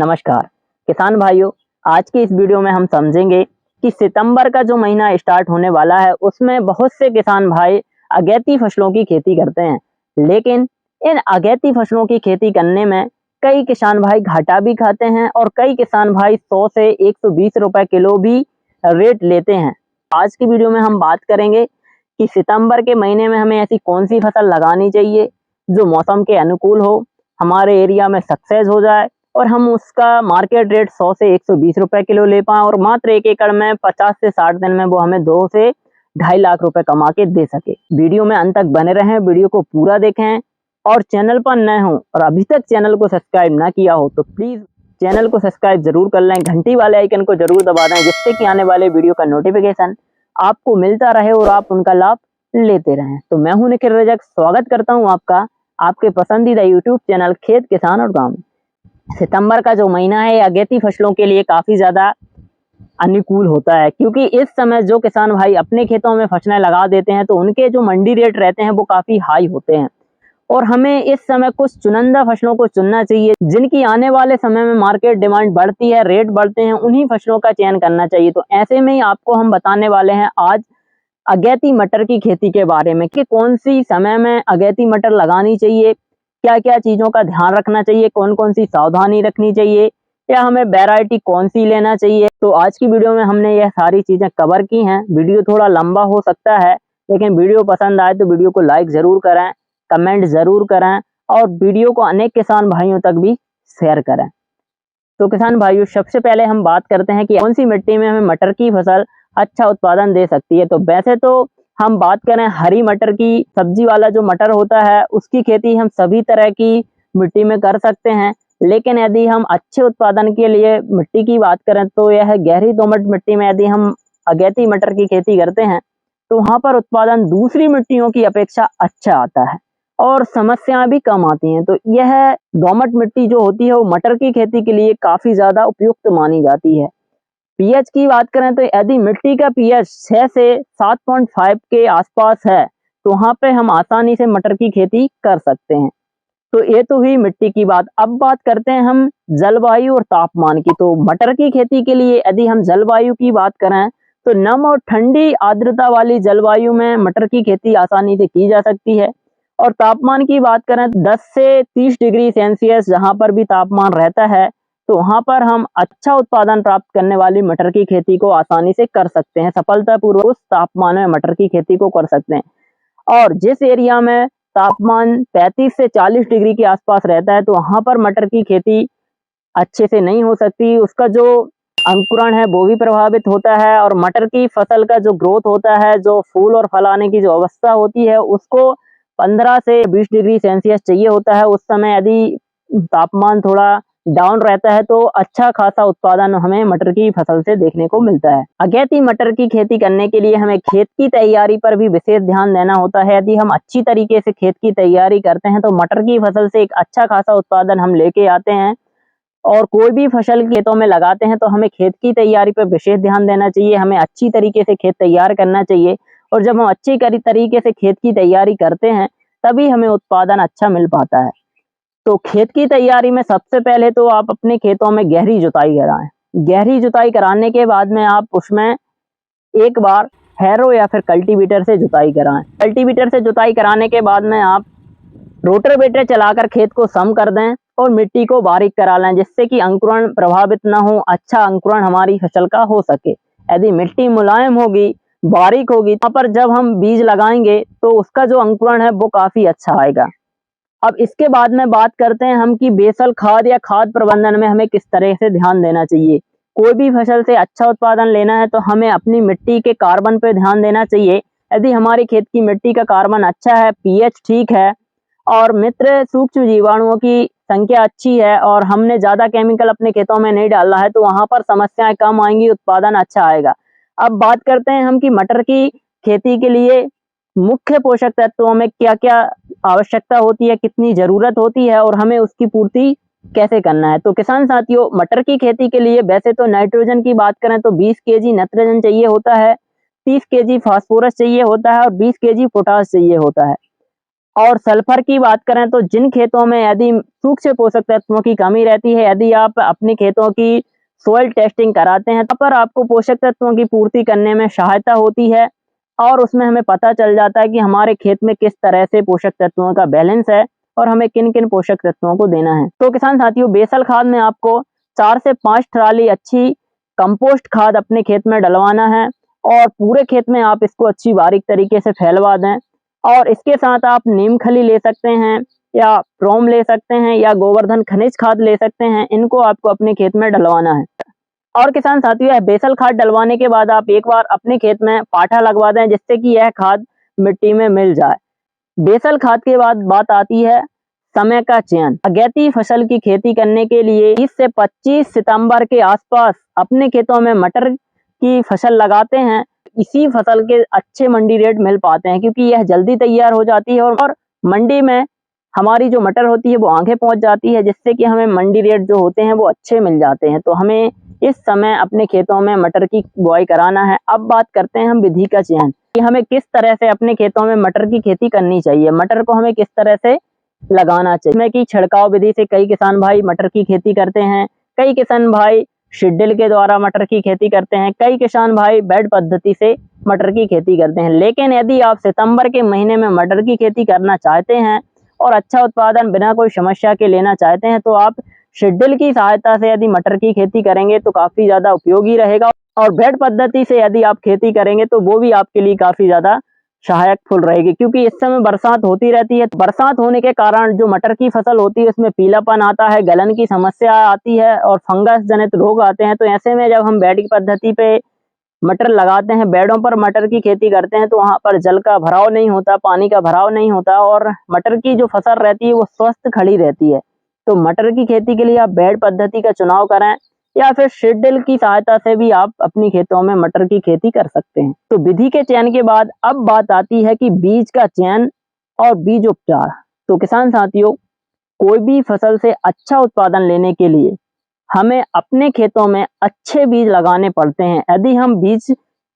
नमस्कार किसान भाइयों, आज की इस वीडियो में हम समझेंगे कि सितंबर का जो महीना स्टार्ट होने वाला है उसमें बहुत से किसान भाई अगैती फसलों की खेती करते हैं। लेकिन इन अगैती फसलों की खेती करने में कई किसान भाई घाटा भी खाते हैं और कई किसान भाई 100 से 120 रुपए किलो भी रेट लेते हैं। आज की वीडियो में हम बात करेंगे कि सितंबर के महीने में हमें ऐसी कौन सी फसल लगानी चाहिए जो मौसम के अनुकूल हो, हमारे एरिया में सक्सेस हो जाए और हम उसका मार्केट रेट 100 से 120 रुपए किलो ले पाएं और मात्र 1 एकड़ में 50 से 60 दिन में वो हमें 2 से 2.5 लाख रुपए कमा के दे सके। वीडियो में अंत तक बने रहें, वीडियो को पूरा देखें और चैनल पर नए हो और अभी तक चैनल को सब्सक्राइब ना किया हो तो प्लीज चैनल को सब्सक्राइब जरूर कर लें, घंटी वाले आइकन को जरूर दबा दें जिससे कि आने वाले वीडियो का नोटिफिकेशन आपको मिलता रहे और आप उनका लाभ लेते रहें। तो मैं हूं निखिल रजक, स्वागत करता हूं आपका आपके पसंदीदा यूट्यूब चैनल खेत किसान और गाँव में। सितंबर का जो महीना है अगैती फसलों के लिए काफी ज्यादा अनुकूल होता है, क्योंकि इस समय जो किसान भाई अपने खेतों में फसलें लगा देते हैं तो उनके जो मंडी रेट रहते हैं वो काफी हाई होते हैं और हमें इस समय कुछ चुनिंदा फसलों को चुनना चाहिए जिनकी आने वाले समय में मार्केट डिमांड बढ़ती है, रेट बढ़ते हैं, उन्हीं फसलों का चयन करना चाहिए। तो ऐसे में ही आपको हम बताने वाले हैं आज अगैती मटर की खेती के बारे में कि कौन सी समय में अगैती मटर लगानी चाहिए, क्या क्या चीजों का ध्यान रखना चाहिए, कौन कौन सी सावधानी रखनी चाहिए या हमें वैरायटी कौन सी लेना चाहिए। तो आज की वीडियो में हमने यह सारी चीजें कवर की हैं। वीडियो थोड़ा लंबा हो सकता है लेकिन वीडियो पसंद आए तो वीडियो को लाइक जरूर करें, कमेंट जरूर करें और वीडियो को अनेक किसान भाइयों तक भी शेयर करें। तो किसान भाइयों, सबसे पहले हम बात करते हैं कि कौन सी मिट्टी में हमें मटर की फसल अच्छा उत्पादन दे सकती है। तो वैसे तो हम बात करें हरी मटर की, सब्जी वाला जो मटर होता है उसकी खेती हम सभी तरह की मिट्टी में कर सकते हैं, लेकिन यदि हम अच्छे उत्पादन के लिए मिट्टी की बात करें तो यह गहरी दोमट मिट्टी में यदि हम अगैती मटर की खेती करते हैं तो वहां पर उत्पादन दूसरी मिट्टियों की अपेक्षा अच्छा आता है और समस्याएं भी कम आती हैं। तो यह दोमट मिट्टी जो होती है वो मटर की खेती के लिए काफी ज्यादा उपयुक्त मानी जाती है। पीएच की बात करें तो यदि मिट्टी का पीएच 6 से 7.5 के आसपास है तो वहां पे हम आसानी से मटर की खेती कर सकते हैं। तो ये तो हुई मिट्टी की बात। अब बात करते हैं हम जलवायु और तापमान की। तो मटर की खेती के लिए यदि हम जलवायु की बात करें तो नम और ठंडी आर्द्रता वाली जलवायु में मटर की खेती आसानी से की जा सकती है और तापमान की बात करें 10 से 30 डिग्री सेल्सियस जहां पर भी तापमान रहता है तो वहां पर हम अच्छा उत्पादन प्राप्त करने वाली मटर की खेती को आसानी से कर सकते हैं, सफलतापूर्वक उस तापमान में मटर की खेती को कर सकते हैं। और जिस एरिया में तापमान 35 से 40 डिग्री के आसपास रहता है तो वहां पर मटर की खेती अच्छे से नहीं हो सकती, उसका जो अंकुरण है वो भी प्रभावित होता है और मटर की फसल का जो ग्रोथ होता है, जो फूल और फल आने की जो अवस्था होती है उसको 15 से 20 डिग्री सेल्सियस चाहिए होता है। उस समय यदि तापमान थोड़ा डाउन रहता है तो अच्छा खासा उत्पादन हमें मटर की फसल से देखने को मिलता है। अगैती मटर की खेती करने के लिए हमें खेत की तैयारी पर भी विशेष ध्यान देना होता है। यदि हम अच्छी तरीके से खेत की तैयारी करते हैं तो मटर की फसल से एक अच्छा खासा उत्पादन हम लेके आते हैं और कोई भी फसल खेतों में लगाते हैं तो हमें खेत की तैयारी पर विशेष ध्यान देना चाहिए, हमें अच्छी तरीके से खेत तैयार करना चाहिए और जब हम अच्छी तरीके से खेत की तैयारी करते हैं तभी हमें उत्पादन अच्छा मिल पाता है। तो खेत की तैयारी में सबसे पहले तो आप अपने खेतों में गहरी जुताई कराएं। गहरी जुताई कराने के बाद में आप उसमें एक बार हैरो या फिर कल्टीवेटर से जुताई कराएं। कल्टीवेटर से जुताई कराने के बाद में आप रोटावेटर चलाकर खेत को सम कर दें और मिट्टी को बारीक करा लें जिससे कि अंकुरण प्रभावित ना हो, अच्छा अंकुरण हमारी फसल का हो सके। यदि मिट्टी मुलायम होगी, बारीक होगी, वहां पर जब हम बीज लगाएंगे तो उसका जो अंकुरण है वो काफी अच्छा आएगा। अब इसके बाद में बात करते हैं हम कि बेसल खाद या खाद प्रबंधन में हमें किस तरह से ध्यान देना चाहिए। कोई भी फसल से अच्छा उत्पादन लेना है तो हमें अपनी मिट्टी के कार्बन पे ध्यान देना चाहिए। यदि हमारी खेत की मिट्टी का कार्बन अच्छा है, पीएच ठीक है और मित्र सूक्ष्म जीवाणुओं की संख्या अच्छी है और हमने ज्यादा केमिकल अपने खेतों में नहीं डाला है तो वहां पर समस्याएं कम आएंगी, उत्पादन अच्छा आएगा। अब बात करते हैं हम कि मटर की खेती के लिए मुख्य पोषक तत्वों में क्या क्या आवश्यकता होती है, कितनी जरूरत होती है और हमें उसकी पूर्ति कैसे करना है। तो किसान साथियों, मटर की खेती के लिए वैसे तो नाइट्रोजन की बात करें तो 20 केजी नाइट्रोजन चाहिए होता है, 30 केजी फास्फोरस चाहिए होता है और 20 केजी पोटास चाहिए होता है। और सल्फर की बात करें तो जिन खेतों में यदि सूक्ष्म पोषक तत्वों की कमी रहती है, यदि आप अपने खेतों की सोइल टेस्टिंग कराते हैं, तब पर आपको पोषक तत्वों की पूर्ति करने में सहायता होती है और उसमें हमें पता चल जाता है कि हमारे खेत में किस तरह से पोषक तत्वों का बैलेंस है और हमें किन किन पोषक तत्वों को देना है। तो किसान साथियों, बेसल खाद में आपको 4 से 5 ट्राली अच्छी कंपोस्ट खाद अपने खेत में डलवाना है और पूरे खेत में आप इसको अच्छी बारीक तरीके से फैलवा दें। और इसके साथ आप नीम खली ले सकते हैं या प्रोम ले सकते हैं या गोवर्धन खनिज खाद ले सकते हैं, इनको आपको अपने खेत में डलवाना है। और किसान साथियों, यह बेसल खाद डलवाने के बाद आप एक बार अपने खेत में पाठा लगवा दें, जिससे कि यह खाद मिट्टी में मिल जाए। बेसल खाद के बाद बात आती है समय का चयन। अगेती फसल की खेती करने के लिए 20 से 25 सितंबर के आसपास अपने खेतों में मटर की फसल लगाते हैं। इसी फसल के अच्छे मंडी रेट मिल पाते हैं, क्योंकि यह जल्दी तैयार हो जाती है और मंडी में हमारी जो मटर होती है वो आगे पहुंच जाती है, जिससे कि हमें मंडी रेट जो होते हैं वो अच्छे मिल जाते हैं। तो हमें इस समय अपने खेतों में मटर की बुआई कराना है। अब बात करते हैं हम विधि का चयन, कि हमें किस तरह से अपने खेतों में मटर की खेती करनी चाहिए, मटर को हमें किस तरह से लगाना चाहिए। इसमें की छिड़काव विधि से कई किसान भाई मटर की खेती करते हैं, कई किसान भाई शिड्डिल के द्वारा मटर की खेती करते हैं, कई किसान भाई बेड पद्धति से मटर की खेती करते हैं। लेकिन यदि आप सितंबर के महीने में मटर की खेती करना चाहते हैं और अच्छा उत्पादन बिना कोई समस्या के लेना चाहते हैं, तो आप शिड्डिल की सहायता से यदि मटर की खेती करेंगे तो काफी ज्यादा उपयोगी रहेगा। और बेड पद्धति से यदि आप खेती करेंगे तो वो भी आपके लिए काफी ज्यादा सहायक फुल रहेगी, क्योंकि इस समय बरसात होती रहती है। बरसात होने के कारण जो मटर की फसल होती है उसमें पीलापन आता है, गलन की समस्या आती है और फंगस जनित रोग आते हैं। तो ऐसे में जब हम बेड की पद्धति पे मटर लगाते हैं, बेडों पर मटर की खेती करते हैं, तो वहां पर जल का भराव नहीं होता, पानी का भराव नहीं होता और मटर की जो फसल रहती है वो स्वस्थ खड़ी रहती है। तो मटर की खेती के लिए आप बेड पद्धति का चुनाव करें या फिर शिड्डिल की सहायता से भी आप अपनी खेतों में मटर की खेती कर सकते हैं। तो विधि के चयन के बाद अब बात आती है कि बीज का चयन और बीज उपचार। तो किसान साथियों, कोई भी फसल से अच्छा उत्पादन लेने के लिए हमें अपने खेतों में अच्छे बीज लगाने पड़ते हैं। यदि हम बीज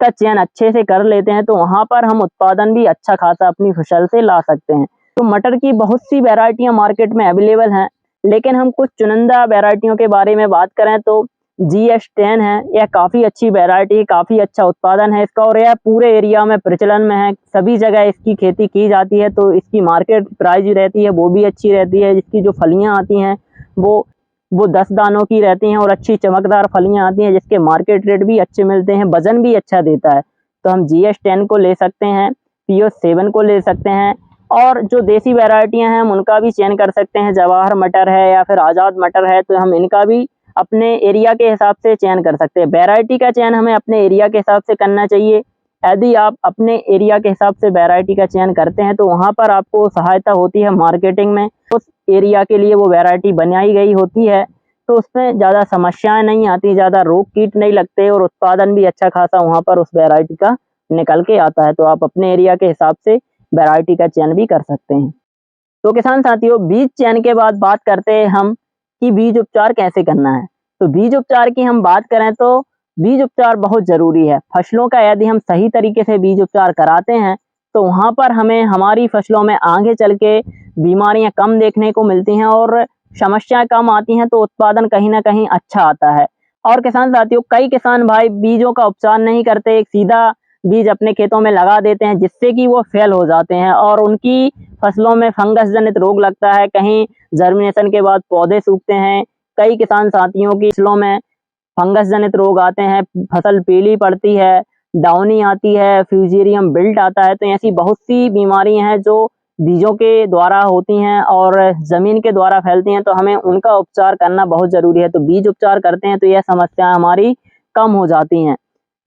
का चयन अच्छे से कर लेते हैं तो वहां पर हम उत्पादन भी अच्छा खासा अपनी फसल से ला सकते हैं। तो मटर की बहुत सी वैरायटियां मार्केट में अवेलेबल हैं, लेकिन हम कुछ चुनिंदा वैरायटियों के बारे में बात करें तो GS10 है। यह काफी अच्छी वैरायटी है, काफी अच्छा उत्पादन है इसका और यह पूरे एरिया में प्रचलन में है, सभी जगह इसकी खेती की जाती है। तो इसकी मार्केट प्राइस रहती है वो भी अच्छी रहती है। इसकी जो फलियां आती हैं वो 10 दानों की रहती हैं और अच्छी चमकदार फलियां आती हैं, जिसके मार्केट रेट भी अच्छे मिलते हैं, वजन भी अच्छा देता है। तो हम GS10 को ले सकते हैं, PO7 को ले सकते हैं और जो देसी वैरायटियां हैं हम उनका भी चयन कर सकते हैं। जवाहर मटर है या फिर आज़ाद मटर है, तो हम इनका भी अपने एरिया के हिसाब से चयन कर सकते हैं। वैरायटी का चयन हमें अपने एरिया के हिसाब से करना चाहिए। यदि आप अपने एरिया के हिसाब से वैरायटी का चयन करते हैं तो वहां पर आपको सहायता होती है मार्केटिंग में, उस एरिया के लिए वो वैरायटी बनाई गई होती है, तो उसमें ज़्यादा समस्याएं नहीं आती, ज़्यादा रोग कीट नहीं लगते और उत्पादन भी अच्छा खासा वहां पर उस वैरायटी का निकल के आता है। तो आप अपने एरिया के हिसाब से वैरायटी का चयन भी कर सकते हैं। तो किसान साथियों, बीज चयन के बाद बात करते हैं हम कि बीज उपचार कैसे करना है। तो बीज उपचार की हम बात करें तो बीज उपचार बहुत जरूरी है। फसलों का यदि हम सही तरीके से बीज उपचार कराते हैं तो वहां पर हमें हमारी फसलों में आगे चल के बीमारियां कम देखने को मिलती हैं और समस्याएं कम आती हैं, तो उत्पादन कहीं ना कहीं अच्छा आता है। और किसान साथियों, कई किसान भाई बीजों का उपचार नहीं करते, एक सीधा बीज अपने खेतों में लगा देते हैं, जिससे कि वो फेल हो जाते हैं और उनकी फसलों में फंगस जनित रोग लगता है, कहीं जर्मिनेशन के बाद पौधे सूखते हैं। कई किसान साथियों की फसलों में फंगस जनित रोग आते हैं, फसल पीली पड़ती है, डाउनी आती है, फ्यूजेरियम बिल्ट आता है। तो ऐसी बहुत सी बीमारियां हैं जो बीजों के द्वारा होती हैं और जमीन के द्वारा फैलती हैं, तो हमें उनका उपचार करना बहुत जरूरी है। तो बीज उपचार करते हैं तो यह समस्याएं हमारी कम हो जाती हैं।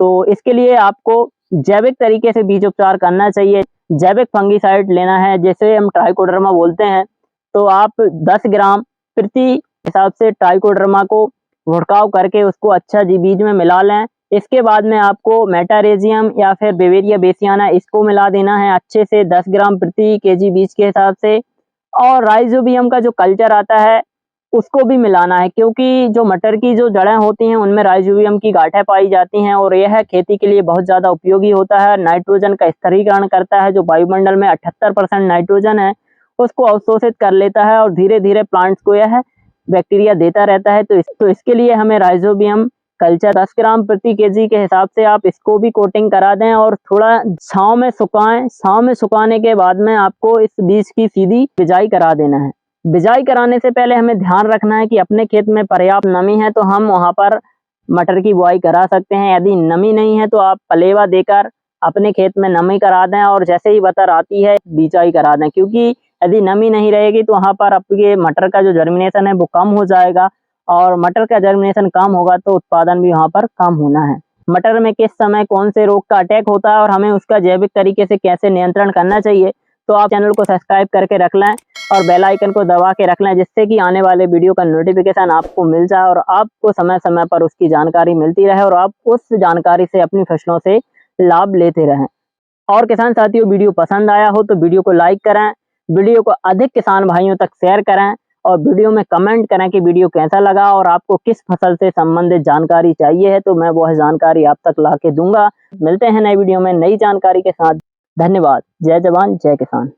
तो इसके लिए आपको जैविक तरीके से बीज उपचार करना चाहिए। जैविक फंगिसाइड लेना है, जैसे हम ट्राइकोडर्मा बोलते हैं, तो आप 10 ग्राम प्रति हिसाब से ट्राइकोडर्मा को भुड़काव करके उसको अच्छा जी बीज में मिला लें। इसके बाद में आपको मेटारेजियम या फिर बेवेरिया बेसियाना इसको मिला देना है अच्छे से 10 ग्राम प्रति केजी बीज के हिसाब से। और राइजोबियम का जो कल्चर आता है उसको भी मिलाना है, क्योंकि जो मटर की जो जड़ें होती हैं उनमें राइजोबियम की गांठें पाई जाती हैं और यह खेती के लिए बहुत ज़्यादा उपयोगी होता है। नाइट्रोजन का स्थिरीकरण करता है, जो वायुमंडल में 78% नाइट्रोजन है उसको अवशोषित कर लेता है और धीरे धीरे प्लांट्स को यह बैक्टीरिया देता रहता है। तो इसके लिए हमें राइजोबियम कल्चर 10 ग्राम प्रति केजी के हिसाब से आप इसको भी कोटिंग करा दें और थोड़ा छांव में सुखाएं। छांव में सुखाने के बाद में आपको इस बीज की सीधी बिजाई करा देना है। बिजाई कराने से पहले हमें ध्यान रखना है कि अपने खेत में पर्याप्त नमी है तो हम वहां पर मटर की बुआई करा सकते हैं। यदि नमी नहीं है तो आप पलेवा देकर अपने खेत में नमी करा दें और जैसे ही बतर आती है बिजाई करा दें, क्योंकि यदि नमी नहीं रहेगी तो वहां पर आपके मटर का जो जर्मिनेशन है वो कम हो जाएगा और मटर का जर्मिनेशन कम होगा तो उत्पादन भी वहां पर कम होना है। मटर में किस समय कौन से रोग का अटैक होता है और हमें उसका जैविक तरीके से कैसे नियंत्रण करना चाहिए, तो आप चैनल को सब्सक्राइब करके रख लें और बेल आइकन को दबा के रख लें, जिससे कि आने वाले वीडियो का नोटिफिकेशन आपको मिल जाए और आपको समय समय पर उसकी जानकारी मिलती रहे और आप उस जानकारी से अपनी फसलों से लाभ लेते रहें। और किसान साथियों, वीडियो पसंद आया हो तो वीडियो को लाइक करें, वीडियो को अधिक किसान भाइयों तक शेयर करें और वीडियो में कमेंट करें कि वीडियो कैसा लगा और आपको किस फसल से संबंधित जानकारी चाहिए है, तो मैं वह जानकारी आप तक ला के दूंगा। मिलते हैं नई वीडियो में नई जानकारी के साथ। धन्यवाद। जय जवान जय किसान।